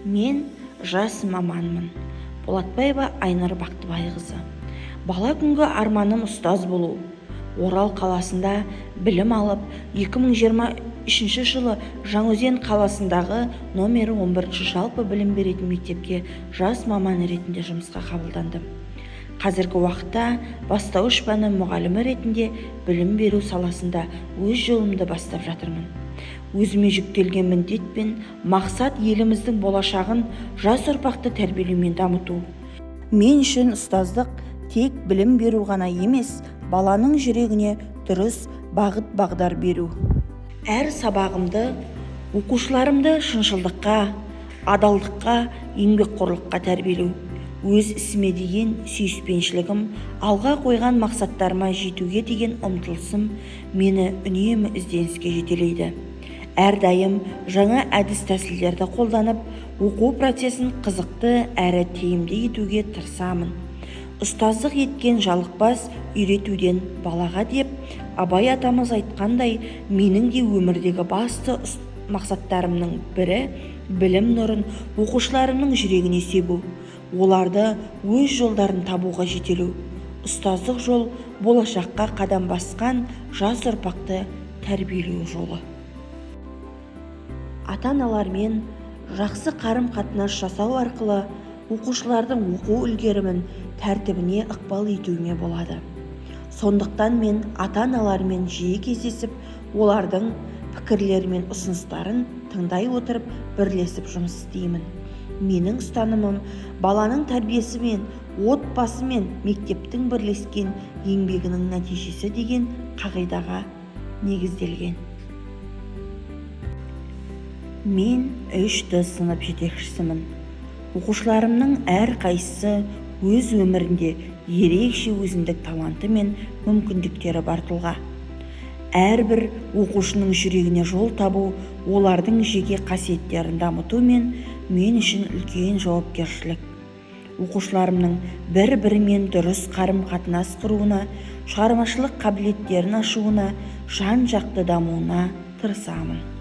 Мен жас маманмын. Болатбаева Айнұр Бақтыбайқызы. Бала күнгі арманым ұстаз болу. Орал қаласында білім алып, 2023 жылы Жаңаөзен қаласындағы номері 11 жалпы білім беретін мектепке жас маман ретінде жұмысқа қабылдандым. Қазіргі уақытта бастауыш пәні мұғалімі ретінде білім беру саласында өз жолымды бастап жатырмын. Өзіме жүктелген міндет пен мақсат еліміздің болашағын жас ұрпақты тәрбиелеумен дамыту. Мен үшін ұстаздық тек білім беру ғана емес, баланың жүрегіне дұрыс бағыт-бағдар беру. Әр сабағымды оқушыларымды шыншылдыққа, адалдыққа, еңбекқорлыққа тәрбиелеу. Өз ісіме деген сүйіспеншілігім, алға қойған мақсаттарыма жетуге деген ұмтылысым мені үнемі ізденіске жетелейді. Әрдайым жаңа әдіс-тәсілдерді қолданып, оқу процесін қызықты әрі тиімді етуге тырысамын. Ұстаздық еткен жалықпас үйретуден балаға деп Абай атамыз айтқандай, менің де өмірдегі басты мақсаттарымның бірі білім нұрын оқушыларымның жүрегіне себу, оларды өз жолдарын табуға жетелеу. Ұстаздық жол болашаққа қадам басқан жас ұрпақты тәрбиелеу жолы. Ата-аналармен жақсы қарым-қатынас жасау арқылы оқушылардың оқу үлгерімін тәртібіне ықпал етуіме болады. Сондықтан мен ата-аналармен жиі кездесіп, олардың пікірлері мен ұсыныстарын тыңдай отырып, бірлесіп жұмыс істеймін. Менің ұстанымым баланың тәрбиесі мен отбасы мен мектептің бірлескен еңбегінің нәтижесі деген қағидаға негізделген. Мен 3-ті сынып жетекшісімін. Оқушыларымның әр қайсысы өз өмірінде ерекше өзіндік таланты мен мүмкіндіктері бар тұлға. Әрбір оқушының жүрегіне жол табу, олардың жеке қасиеттерін дамыту мен үшін үлкен жауапкершілік. Оқушыларымның бір-бірімен дұрыс қарым-қатынас құруына, шығармашылық қабілеттерін ашуына, жан-жақты дамуына тырысамын.